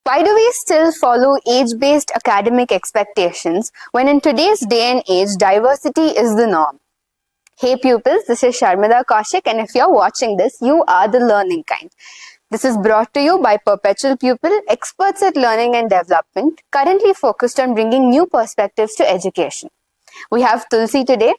Why do we still follow age-based academic expectations when in today's day and age, diversity is the norm? Hey pupils, this is Sharmida Kaushik, and if you're watching this, you are the learning kind. This is brought to you by Perpetual Pupil, experts at learning and development, currently focused on bringing new perspectives to education. We have Tulasi today,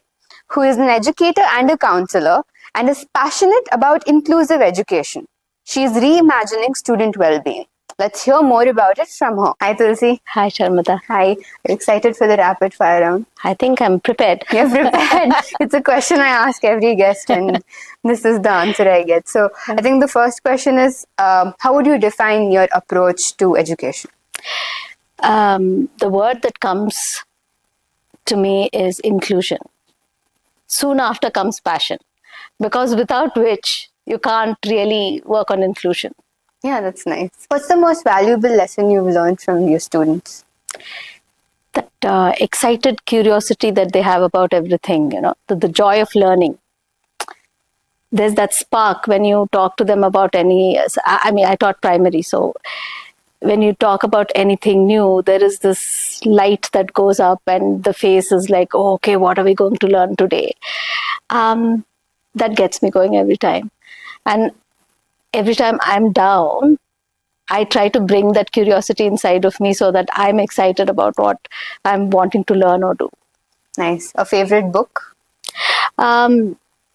who is an educator and a counselor, and is passionate about inclusive education. She is reimagining student well-being. Let's hear more about it from her. Hi, Thulasi. Hi, Sharmida. Hi. Excited for the rapid fire round? I think I'm prepared. You're prepared. It's a question I ask every guest, and this is the answer I get. So I think the first question is, how would you define your approach to education? The word that comes to me is inclusion. Soon after comes passion, because without which you can't really work on inclusion. Yeah, that's nice. What's the most valuable lesson you've learned from your students? That excited curiosity that they have about everything, the joy of learning. There's that spark when you talk to them about I taught primary, so when you talk about anything new, there is this light that goes up and the face is like, oh, okay, what are we going to learn today? That gets me going every time. And every time I'm down, I try to bring that curiosity inside of me so that I'm excited about what I'm wanting to learn or do. Nice. A favorite book?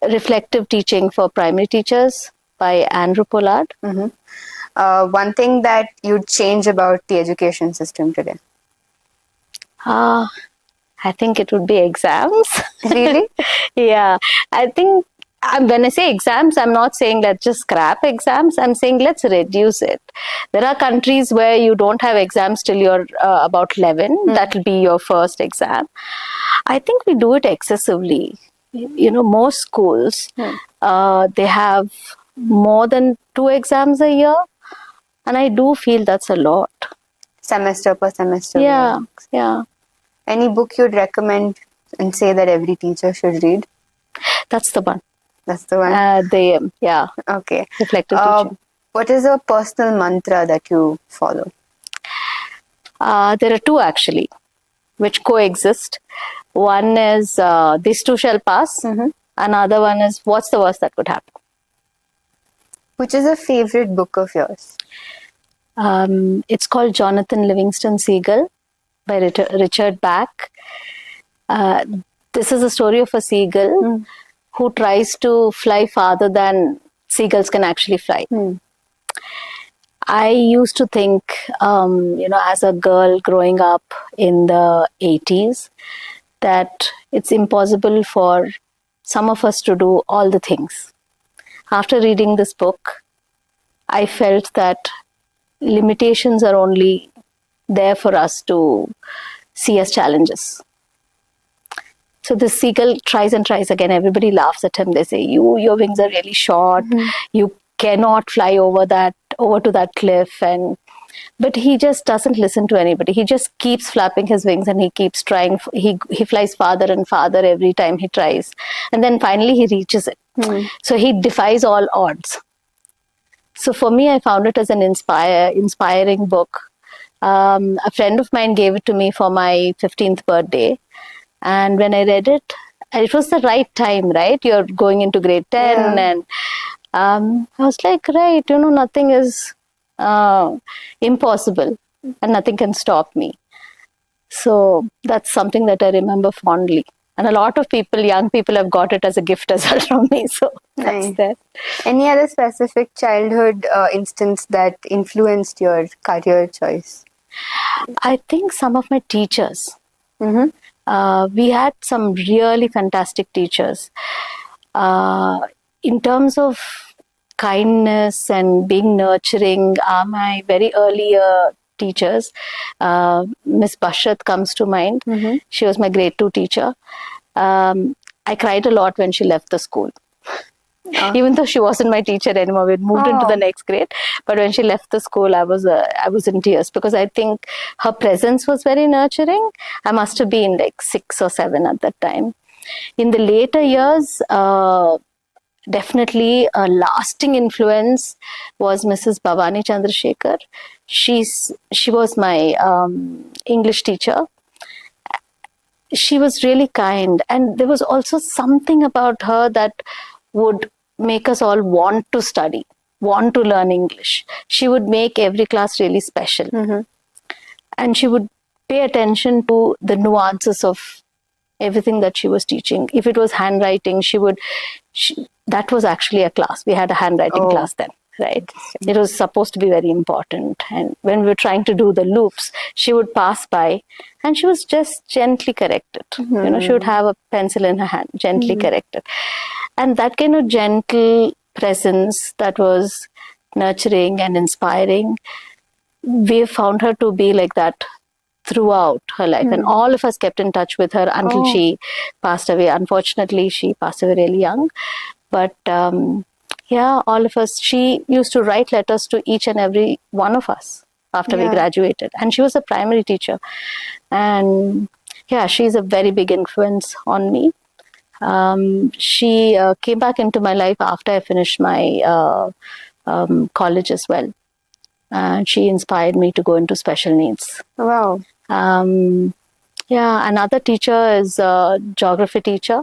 Reflective Teaching for Primary Teachers by Andrew Pollard. Mm-hmm. One thing that you'd change about the education system today? I think it would be exams. Really? Yeah. I think when I say exams, I'm not saying let's just scrap exams. I'm saying let's reduce it. There are countries where you don't have exams till you're about 11. That will be your first exam. I think we do it excessively. Most schools, they have more than 2 exams a year. And I do feel that's a lot. Semester per semester. Yeah. Any book you'd recommend and say that every teacher should read? That's the one. That's the one? Okay. Reflective Teaching. What is a personal mantra that you follow? There are 2 actually, which coexist. One is, this too shall pass. Mm-hmm. Another one is, what's the worst that could happen? Which is a favorite book of yours? It's called Jonathan Livingston Seagull by Richard Bach. This is a story of a seagull who tries to fly farther than seagulls can actually fly. I used to think, as a girl growing up in the 80s, that it's impossible for some of us to do all the things. After reading this book, I felt that limitations are only there for us to see as challenges. So this seagull tries and tries again. Everybody laughs at him. They say, your wings are really short. You cannot fly over to that cliff. But he just doesn't listen to anybody. He just keeps flapping his wings and he keeps trying. He flies farther and farther every time he tries. And then finally he reaches it. So he defies all odds. So for me, I found it as an inspiring book. A friend of mine gave it to me for my 15th birthday. And when I read it, it was the right time, right? You're going into grade 10. And I was like, right, nothing is impossible and nothing can stop me. So that's something that I remember fondly. And a lot of young people have got it as a gift as well from me. So that's that. Any other specific childhood instance that influenced your career choice? I think some of my teachers. We had some really fantastic teachers. In terms of kindness and being nurturing, my very early teachers, Miss Bashrat comes to mind. She was my grade 2 teacher. I cried a lot when she left the school. Even though she wasn't my teacher anymore, we'd moved into the next grade. But when she left the school, I was in tears because I think her presence was very nurturing. I must have been like 6 or 7 at that time. In the later years, definitely a lasting influence was Mrs. Bhavani Chandrasekhar. She was my English teacher. She was really kind, and there was also something about her that would make us all want to study, want to learn English. She would make every class really special. And she would pay attention to the nuances of everything that she was teaching. If it was handwriting, that was actually a class. We had a handwriting class then, right? It was supposed to be very important. And when we were trying to do the loops, she would pass by and she was just gently correct it. You know, she would have a pencil in her hand, gently correct it. And that kind of gentle presence that was nurturing and inspiring, we found her to be like that throughout her life. And all of us kept in touch with her until she passed away. Unfortunately, she passed away really young. But yeah, all of us, she used to write letters to each and every one of us after we graduated. And she was a primary teacher. And yeah, she's a very big influence on me. She came back into my life after I finished my college as well. And she inspired me to go into special needs. Wow. Yeah, another teacher is a geography teacher.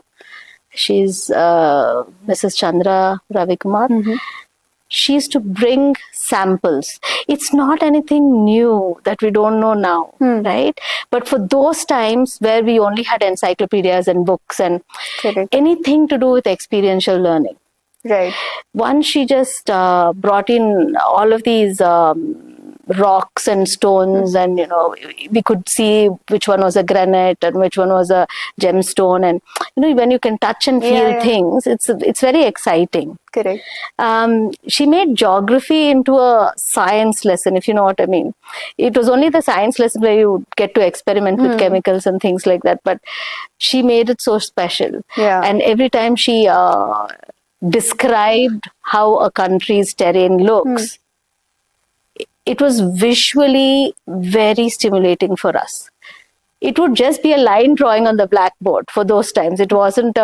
She's Mrs. Chandra Ravikumar. She used to bring samples. It's not anything new that we don't know now, right? But for those times where we only had encyclopedias and books and anything to do with experiential learning. Right. Once she just brought in all of these rocks and stones, and you know, we could see which one was a granite and which one was a gemstone, and you know, when you can touch and feel things, it's very exciting. Correct. She made geography into a science lesson, if you know what I mean. It was only the science lesson where you get to experiment with chemicals and things like that, but she made it so special. And every time she described how a country's terrain looks, it was visually very stimulating for us. It would just be a line drawing on the blackboard for those times. It wasn't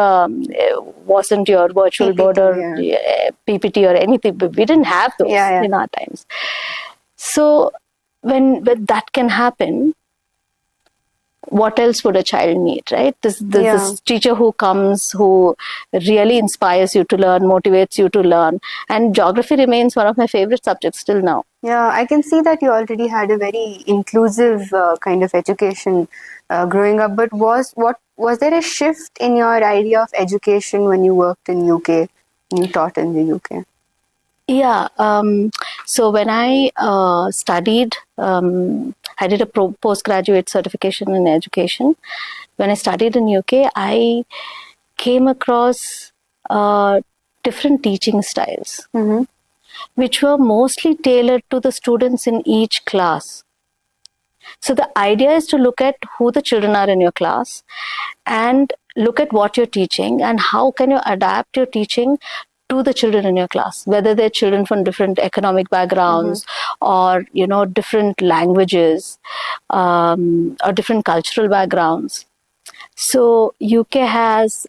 your virtual board or PPT or anything. But we didn't have those in our times. So when that can happen, what else would a child need, right? This teacher who comes, who really inspires you to learn, motivates you to learn. And geography remains one of my favorite subjects till now. Yeah, I can see that you already had a very inclusive kind of education growing up. But was there a shift in your idea of education when you worked in UK, when you taught in the UK? Yeah. So when I studied, I did a postgraduate certification in education. When I studied in UK, I came across different teaching styles, which were mostly tailored to the students in each class. So the idea is to look at who the children are in your class and look at what you're teaching and how can you adapt your teaching to the children in your class, whether they're children from different economic backgrounds or, you know, different languages or different cultural backgrounds. So UK has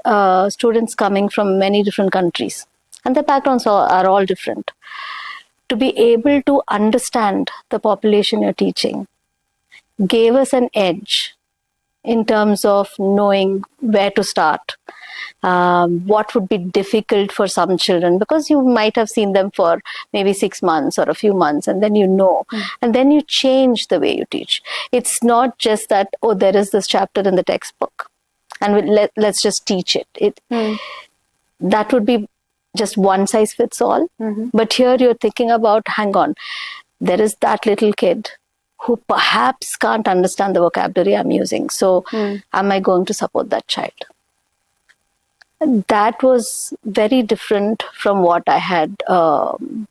students coming from many different countries and their backgrounds are all different. To be able to understand the population you're teaching gave us an edge in terms of knowing where to start. What would be difficult for some children, because you might have seen them for maybe 6 months or a few months, and then you know, and then you change the way you teach. It's not just that, oh, there is this chapter in the textbook and let's just teach it. That would be just one size fits all. But here you're thinking about, hang on, there is that little kid who perhaps can't understand the vocabulary I'm using. So am I going to support that child? That was very different from what I had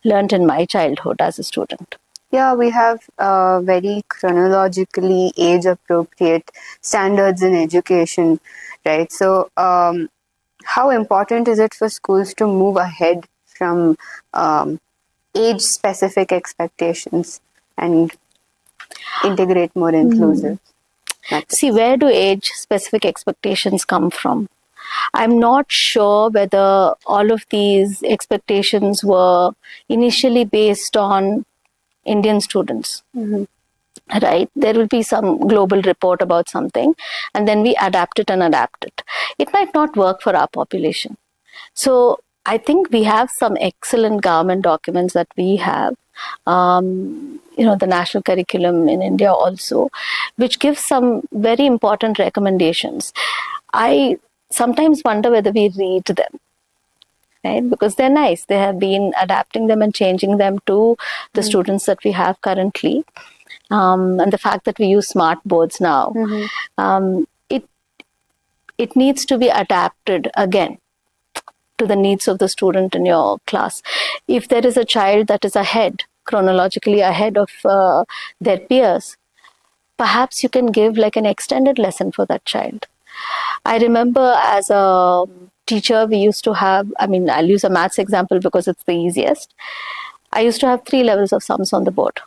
learned in my childhood as a student. Yeah, we have very chronologically age-appropriate standards in education, right? So how important is it for schools to move ahead from age-specific expectations and integrate more inclusive methods? See, where do age-specific expectations come from? I'm not sure whether all of these expectations were initially based on Indian students. Right? There will be some global report about something, and then we adapt it and adapt it. It might not work for our population. So I think we have some excellent government documents that we have. The national curriculum in India also, which gives some very important recommendations. I sometimes wonder whether we read them, right? Because they're nice. They have been adapting them and changing them to the students that we have currently. And the fact that we use smart boards now, it needs to be adapted again to the needs of the student in your class. If there is a child that is ahead, chronologically ahead of their peers, perhaps you can give like an extended lesson for that child. I remember as a teacher, we used to have, I'll use a maths example because it's the easiest. I used to have 3 levels of sums on the board.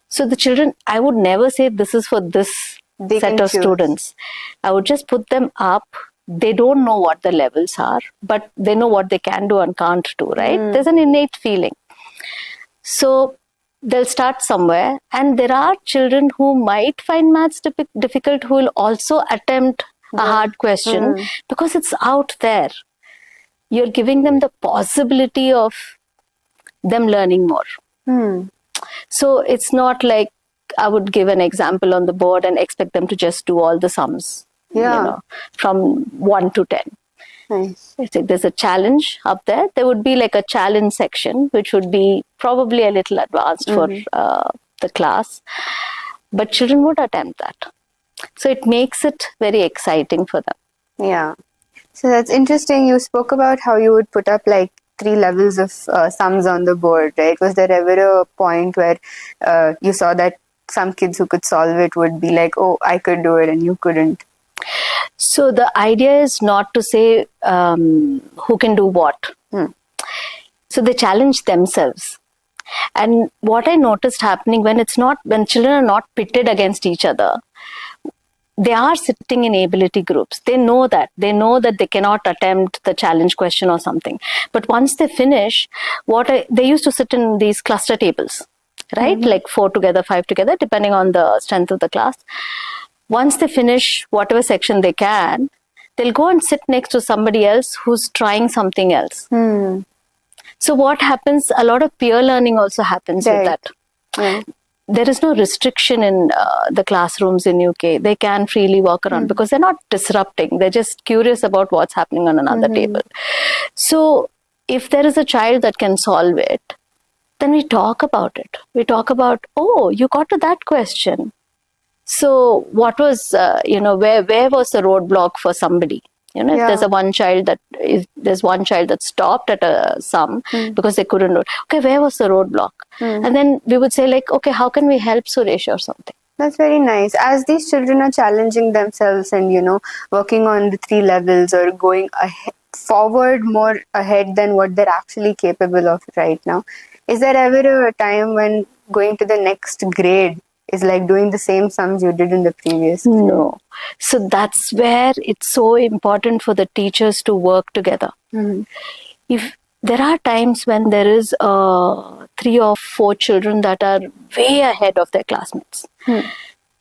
So the children, I would never say this is for this set of students. I would just put them up. They don't know what the levels are, but they know what they can do and can't do, right? There's an innate feeling. So they'll start somewhere, and there are children who might find maths difficult who will also attempt a hard question because it's out there. You're giving them the possibility of them learning more. So it's not like I would give an example on the board and expect them to just do all the sums, from 1 to 10. Nice. If there's a challenge up there, there would be like a challenge section, which would be probably a little advanced for the class. But children would attempt that. So it makes it very exciting for them. Yeah. So that's interesting. You spoke about how you would put up like 3 levels of sums on the board, right? Was there ever a point where you saw that some kids who could solve it would be like, oh, I could do it and you couldn't? So the idea is not to say who can do what. So they challenge themselves. And what I noticed happening when children are not pitted against each other, they are sitting in ability groups. They know that. They know that they cannot attempt the challenge question or something. But once they finish, they used to sit in these cluster tables, right? Like 4 together, 5 together, depending on the strength of the class. Once they finish whatever section they can, they'll go and sit next to somebody else who's trying something else. So what happens, a lot of peer learning also happens with that. There is no restriction in the classrooms in UK. They can freely walk around because they're not disrupting. They're just curious about what's happening on another table. So if there is a child that can solve it, then we talk about it. We talk about, oh, you got to that question. So what was, where was the roadblock for somebody? If there's one child that stopped at a sum because they couldn't do it. Okay, where was the roadblock? And then we would say like, okay, how can we help Suresh or something? That's very nice. As these children are challenging themselves and, working on the 3 levels or going forward more ahead than what they're actually capable of right now, is there ever a time when going to the next grade is like doing the same sums you did in the previous? No. So that's where it's so important for the teachers to work together. If there are times when there is 3 or 4 children that are way ahead of their classmates,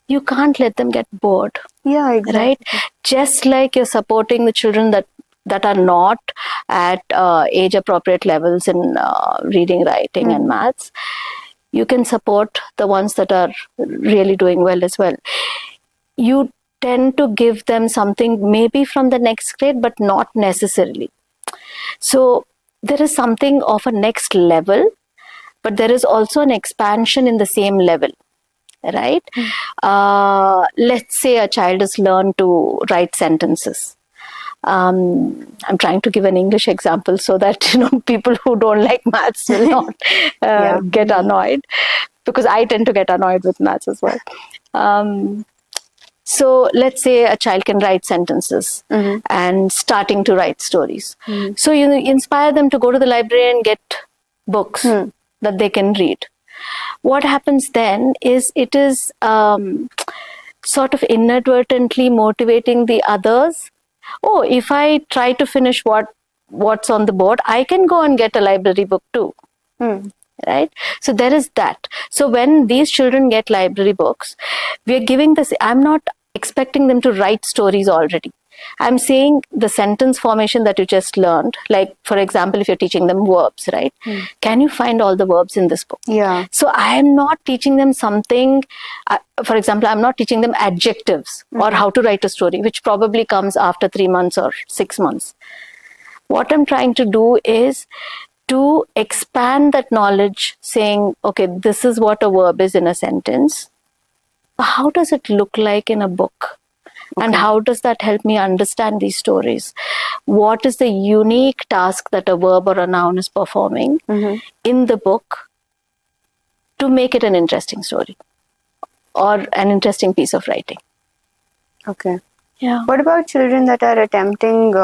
you can't let them get bored. Yeah, exactly. Right? Just like you're supporting the children that are not at age-appropriate levels in reading, writing, and maths, you can support the ones that are really doing well as well. You tend to give them something maybe from the next grade, but not necessarily. So there is something of a next level, but there is also an expansion in the same level, right? Let's say a child has learned to write sentences. I'm trying to give an English example so that people who don't like maths will not get annoyed, because I tend to get annoyed with maths as well. So let's say a child can write sentences and starting to write stories. So you inspire them to go to the library and get books that they can read. What happens then is it is sort of inadvertently motivating the others oh, if I try to finish what's on the board, I can go and get a library book too. Right? So there is that. So when these children get library books, we are giving this, I'm not expecting them to write stories already. I'm saying the sentence formation that you just learned, like for example, if you're teaching them verbs, right? Can you find all the verbs in this book? Yeah. So I am not teaching them something, for example, I'm not teaching them adjectives or how to write a story, which probably comes after 3 months or 6 months. What I'm trying to do is to expand that knowledge, saying, okay, this is what a verb is in a sentence. How does it look like in a book? Okay. And how does that help me understand these stories? What is the unique task that a verb or a noun is performing in the book to make it an interesting story or an interesting piece of writing? Okay. Yeah. What about children that are attempting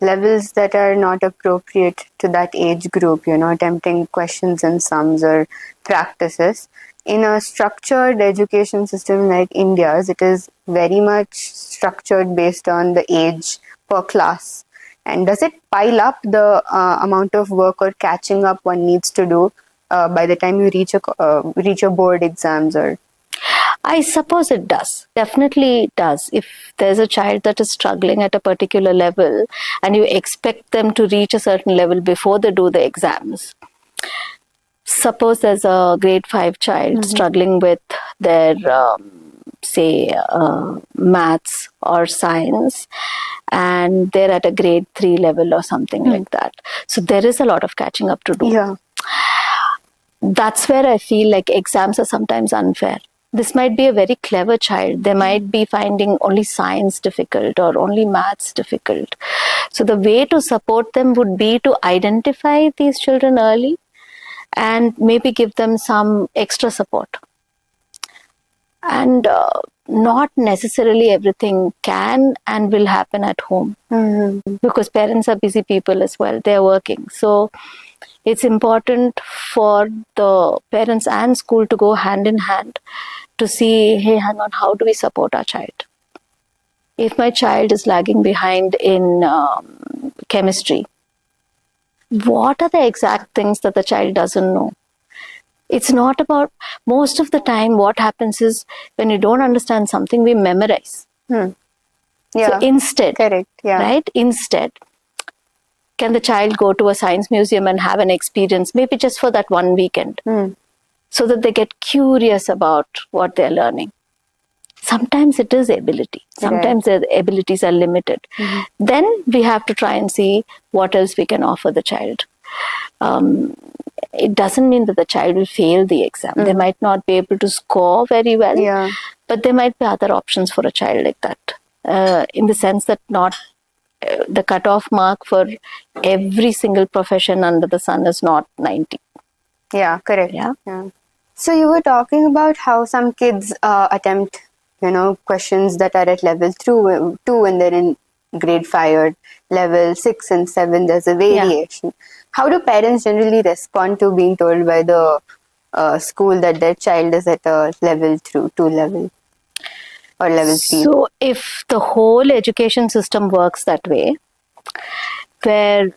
levels that are not appropriate to that age group, attempting questions and sums or practices? In a structured education system like India's, it is very much structured based on the age per class. And does it pile up the amount of work or catching up one needs to do by the time you reach your board exams? Or I suppose it does. Definitely it does. If there's a child that is struggling at a particular level and you expect them to reach a certain level before they do the exams, suppose there's a grade 5 child struggling with their, maths or science, and they're at a grade 3 level or something like that. So there is a lot of catching up to do. Yeah. That's where I feel like exams are sometimes unfair. This might be a very clever child. They might be finding only science difficult or only maths difficult. So the way to support them would be to identify these children early and maybe give them some extra support. And not necessarily everything can and will happen at home, because parents are busy people as well. They're working. So it's important for the parents and school to go hand in hand to see, hey, hang on, how do we support our child? If my child is lagging behind in chemistry, what are the exact things that the child doesn't know? It's not about, most of the time what happens is when you don't understand something, we memorize. Yeah. So instead, correct. Yeah. Right? Instead, can the child go to a science museum and have an experience, maybe just for that one weekend, so that they get curious about what they're learning? Sometimes it is ability. Sometimes their abilities are limited. Then we have to try and see what else we can offer the child. It doesn't mean that the child will fail the exam. They might not be able to score very well, but there might be other options for a child like that, in the sense that not the cutoff mark for every single profession under the sun is not 90. Yeah, correct. Yeah. So you were talking about how some kids attempt, questions that are at level 2 when they're in grade 5, or level 6 and 7, there's a variation. How do parents generally respond to being told by the school that their child is at a level 2 level or level 3? So if the whole education system works that way, where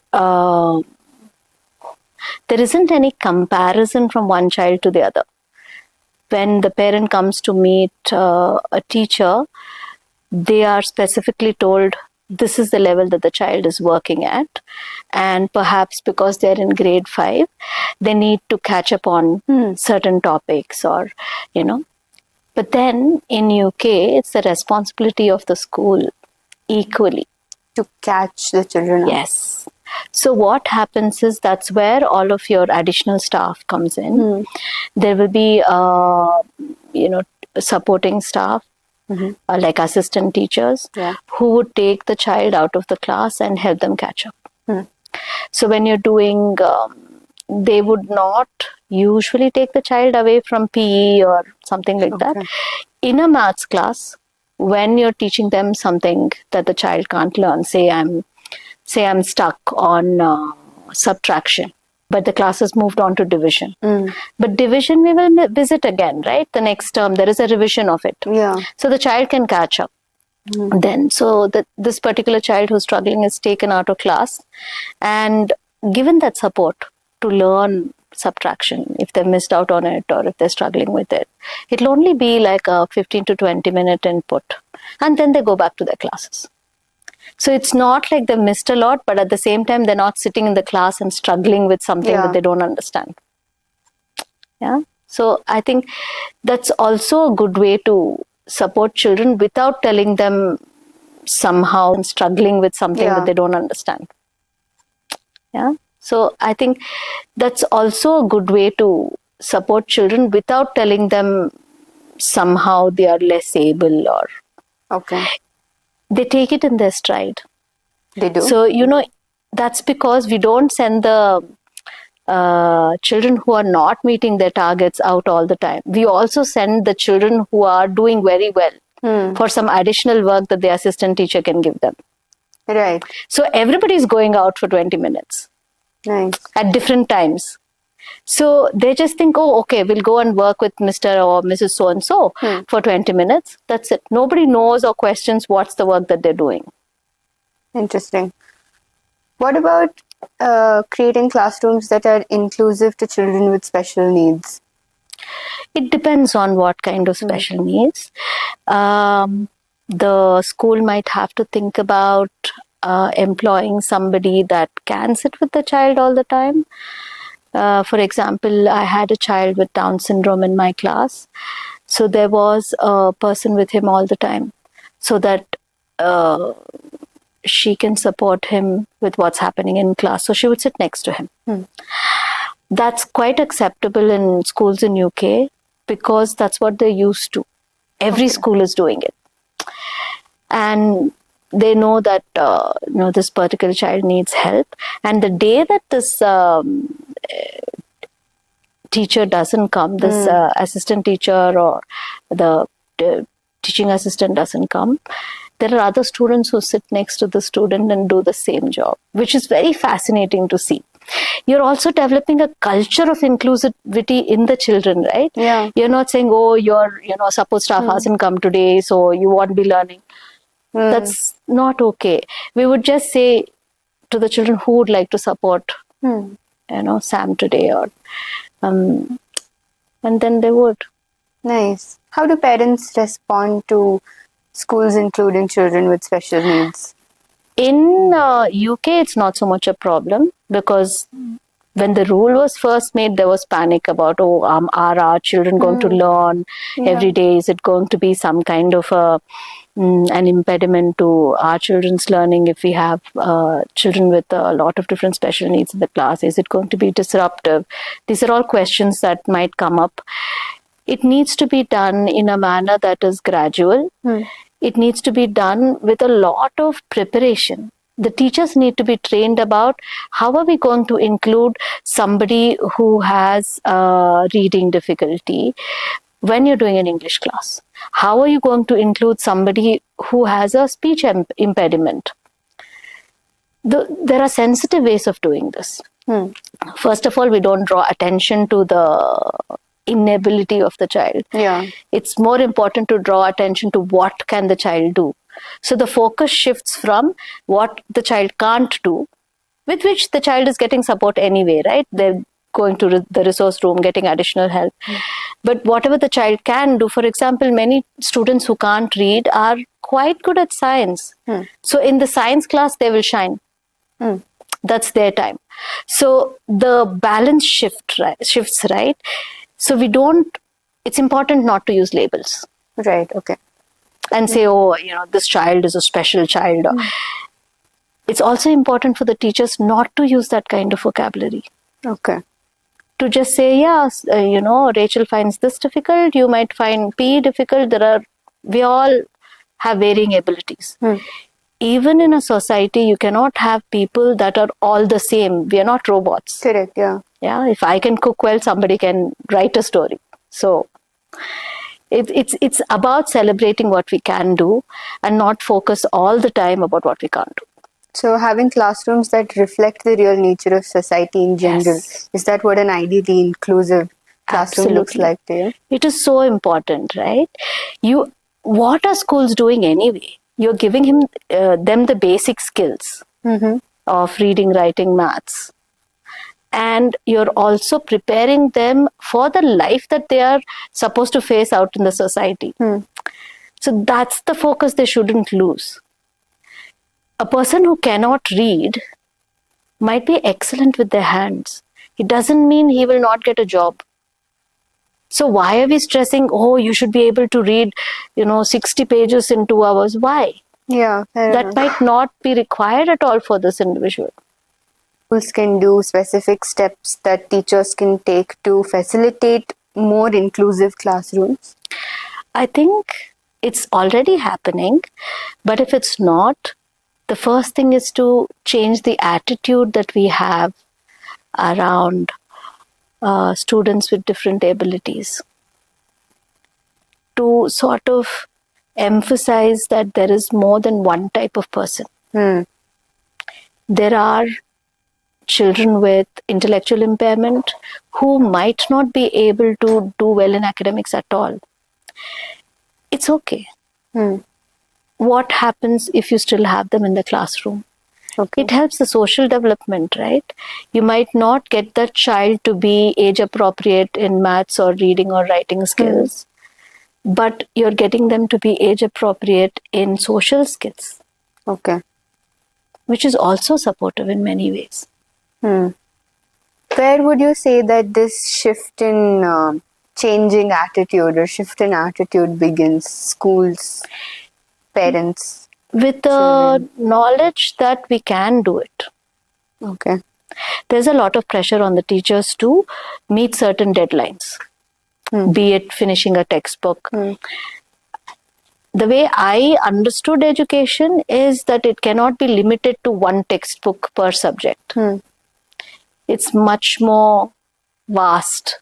there isn't any comparison from one child to the other. When the parent comes to meet a teacher, they are specifically told this is the level that the child is working at, and perhaps because they're in grade 5, they need to catch up on certain topics, or but then in UK it's the responsibility of the school equally to catch the children up. Yes. So what happens is that's where all of your additional staff comes in. There will be supporting staff, like assistant teachers, who would take the child out of the class and help them catch up. So when you're doing, they would not usually take the child away from PE or something like that. In a maths class, when you're teaching them something that the child can't learn, say I'm stuck on subtraction, but the class has moved on to division. But division we will visit again, right? The next term, there is a revision of it. Yeah. So the child can catch up. Then, so that this particular child who's struggling is taken out of class and given that support to learn subtraction if they've missed out on it or if they're struggling with it. It'll only be like a 15 to 20 minute input, and then they go back to their classes. So it's not like they've missed a lot, but at the same time, they're not sitting in the class and struggling with something that they don't understand. Yeah. So I think that's also a good way to support children without telling them somehow and struggling with something that they don't understand. Yeah. So I think that's also a good way to support children without telling them somehow they are less able or. Okay. They take it in their stride. They do. So, that's because we don't send the children who are not meeting their targets out all the time. We also send the children who are doing very well for some additional work that the assistant teacher can give them. Right. So everybody is going out for 20 minutes. Nice. At different times. So they just think, oh, okay, we'll go and work with Mr. or Mrs. So-and-so for 20 minutes. That's it. Nobody knows or questions what's the work that they're doing. Interesting. What about creating classrooms that are inclusive to children with special needs? It depends on what kind of special needs. The school might have to think about employing somebody that can sit with the child all the time. For example, I had a child with Down syndrome in my class. So there was a person with him all the time so that she can support him with what's happening in class. So she would sit next to him. That's quite acceptable in schools in UK because that's what they're used to. Every school is doing it. And they know that this particular child needs help. And the day that this teacher doesn't come, this assistant teacher or the teaching assistant doesn't come, there are other students who sit next to the student and do the same job, which is very fascinating to see. You're also developing a culture of inclusivity in the children, right? Yeah. You're not saying, oh, your support staff hasn't come today, so you won't be learning. That's not okay. We would just say to the children who would like to support, Sam today, or and then they would. Nice. How do parents respond to schools including children with special needs? In UK, it's not so much a problem because when the rule was first made, there was panic about, are our children going to learn every day? Is it going to be some kind of an impediment to our children's learning if we have children with a lot of different special needs in the class? Is it going to be disruptive? These are all questions that might come up. It needs to be done in a manner that is gradual. It needs to be done with a lot of preparation. The teachers need to be trained about how are we going to include somebody who has reading difficulty when you're doing an English class. How are you going to include somebody who has a speech impediment? There are sensitive ways of doing this. First of all, we don't draw attention to the inability of the child. It's more important to draw attention to what can the child do. So the focus shifts from what the child can't do, with which the child is getting support anyway, right? They're going to the resource room, getting additional help. But whatever the child can do, for example, many students who can't read are quite good at science. So in the science class, they will shine. That's their time. So the balance shifts, right? So it's important not to use labels. Right, okay. And say, this child is a special child. It's also important for the teachers not to use that kind of vocabulary. Okay. To just say, Rachel finds this difficult, you might find PE difficult. We all have varying abilities. Even in a society, you cannot have people that are all the same. We are not robots. Correct, yeah. Yeah, if I can cook well, somebody can write a story. So it's about celebrating what we can do and not focus all the time about what we can't do. So having classrooms that reflect the real nature of society in general, is that what an ideally inclusive classroom looks like to you? It is so important, right? What are schools doing anyway? you're giving them the basic skills of reading, writing, maths. And you're also preparing them for the life that they are supposed to face out in the society. So that's the focus they shouldn't lose. A person who cannot read might be excellent with their hands. It doesn't mean he will not get a job. So why are we stressing, oh, you should be able to read, 60 pages in 2 hours? Why? Yeah, That might not be required at all for this individual. Schools can do specific steps that teachers can take to facilitate more inclusive classrooms? I think it's already happening, but if it's not, the first thing is to change the attitude that we have around students with different abilities. To sort of emphasize that there is more than one type of person. There are children with intellectual impairment who might not be able to do well in academics at all. It's okay. What happens if you still have them in the classroom? Okay. It helps the social development, right? You might not get that child to be age appropriate in maths or reading or writing skills, but you're getting them to be age appropriate in social skills. Okay. Which is also supportive in many ways. Where would you say that this shift in changing attitude or shift in attitude begins? Schools, parents? With the knowledge that we can do it. Okay. There's a lot of pressure on the teachers to meet certain deadlines, be it finishing a textbook. The way I understood education is that it cannot be limited to one textbook per subject. It's much more vast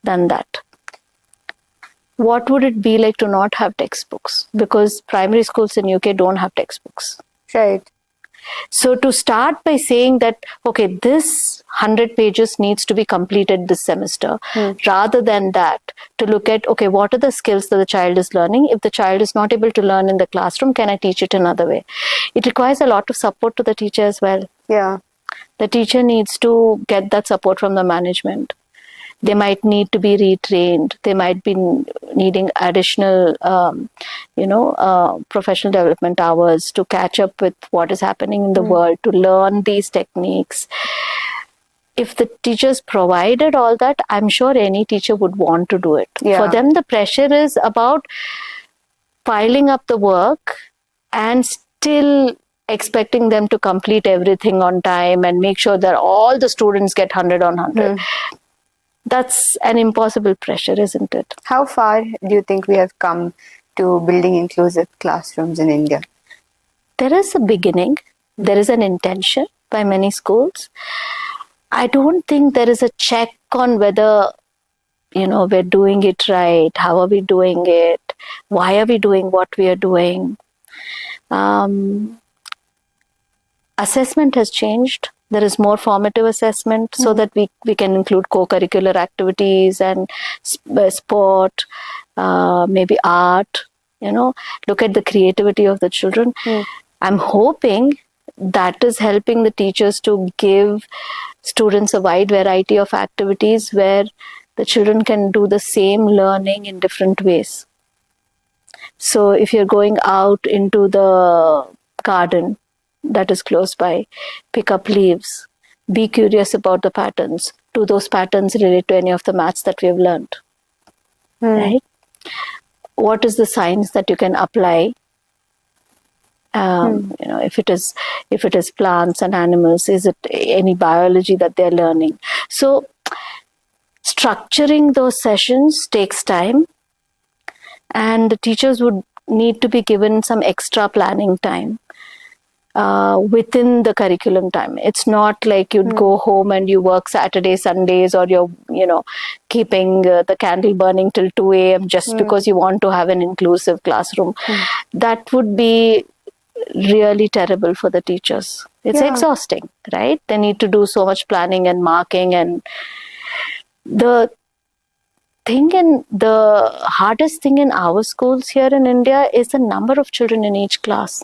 than that. What would it be like to not have textbooks? Because primary schools in UK don't have textbooks. Right. So to start by saying that, okay, this 100 pages needs to be completed this semester, rather than that, to look at, okay, what are the skills that the child is learning? If the child is not able to learn in the classroom, can I teach it another way? It requires a lot of support to the teacher as well. Yeah. The teacher needs to get that support from the management. They might need to be retrained. They might be needing additional, professional development hours to catch up with what is happening in the world, to learn these techniques. If the teachers provided all that, I'm sure any teacher would want to do it. Yeah. For them, the pressure is about piling up the work and still expecting them to complete everything on time and make sure that all the students get 100 on 100. That's an impossible pressure, isn't it? How far do you think we have come to building inclusive classrooms in India? There is a beginning. There is an intention by many schools. I don't think there is a check on whether, we're doing it right. How are we doing it? Why are we doing what we are doing? Assessment has changed. There is more formative assessment so that we can include co-curricular activities and sport, maybe art, look at the creativity of the children. I'm hoping that is helping the teachers to give students a wide variety of activities where the children can do the same learning in different ways. So if you're going out into the garden that is close by, pick up leaves, be curious about the patterns. Do those patterns relate to any of the maths that we have learned? Right? What is the science that you can apply? If it is plants and animals, is it any biology that they're learning? So structuring those sessions takes time, and the teachers would need to be given some extra planning time within the curriculum time. It's not like you'd go home and you work Saturday, Sundays, or you're, keeping the candle burning till 2 a.m. just because you want to have an inclusive classroom. That would be really terrible for the teachers. It's exhausting, right? They need to do so much planning and marking, and the the hardest thing in our schools here in India is the number of children in each class.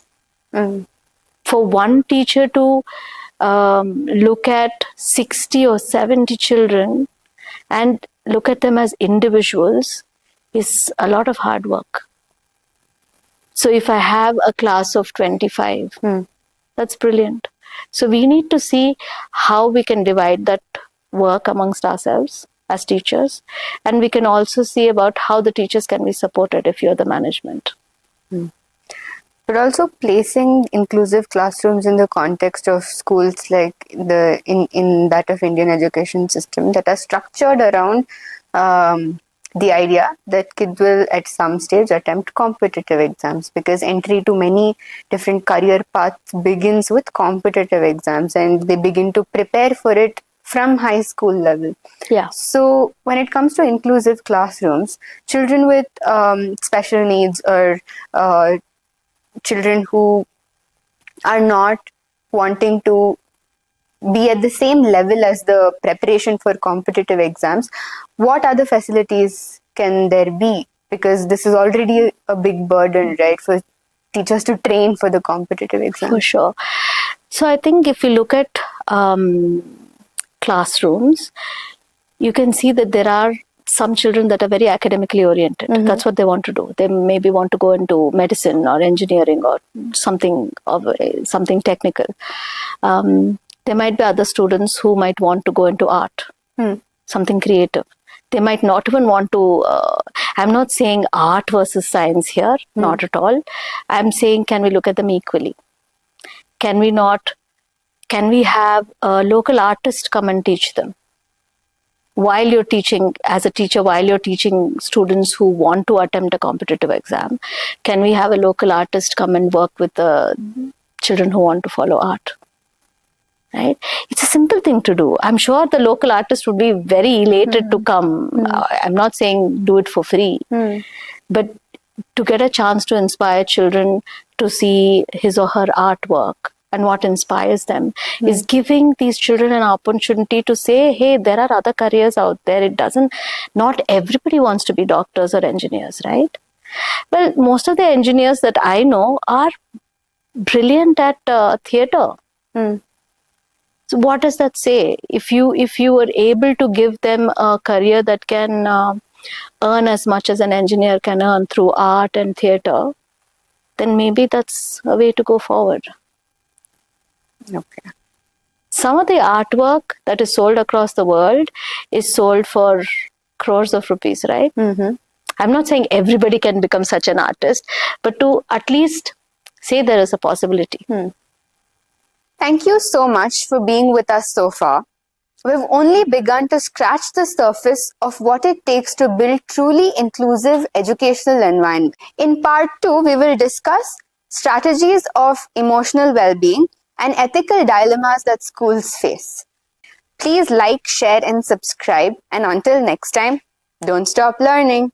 For one teacher to look at 60 or 70 children and look at them as individuals is a lot of hard work. So if I have a class of 25, that's brilliant. So we need to see how we can divide that work amongst ourselves as teachers, and we can also see about how the teachers can be supported if you're the management. But also placing inclusive classrooms in the context of schools like in that of Indian education system that are structured around the idea that kids will at some stage attempt competitive exams, because entry to many different career paths begins with competitive exams and they begin to prepare for it from high school level. Yeah. So when it comes to inclusive classrooms, children with special needs or children who are not wanting to be at the same level as the preparation for competitive exams, what other facilities can there be? Because this is already a big burden, right, for teachers to train for the competitive exam. For sure. So I think if you look at classrooms, you can see that there are some children that are very academically oriented. That's what they want to do. They maybe want to go into medicine or engineering or something technical. There might be other students who might want to go into art, something creative. They might not even want to, I'm not saying art versus science here, not at all. I'm saying, can we look at them equally? Can we have a local artist come and teach them? While you're teaching, as a teacher, while you're teaching students who want to attempt a competitive exam, can we have a local artist come and work with the children who want to follow art? Right? It's a simple thing to do. I'm sure the local artist would be very elated to come. I'm not saying do it for free, but to get a chance to inspire children to see his or her artwork and what inspires them is giving these children an opportunity to say, hey, there are other careers out there. Not everybody wants to be doctors or engineers, right? Well, most of the engineers that I know are brilliant at theatre. So what does that say? If you were able to give them a career that can earn as much as an engineer can earn through art and theatre, then maybe that's a way to go forward. Okay. Some of the artwork that is sold across the world is sold for crores of rupees, right? I'm not saying everybody can become such an artist, but to at least say there is a possibility. Thank you so much for being with us so far. We've only begun to scratch the surface of what it takes to build truly inclusive educational environment. In part 2, we will discuss strategies of emotional well-being and ethical dilemmas that schools face. Please like, share, and subscribe. And until next time, don't stop learning.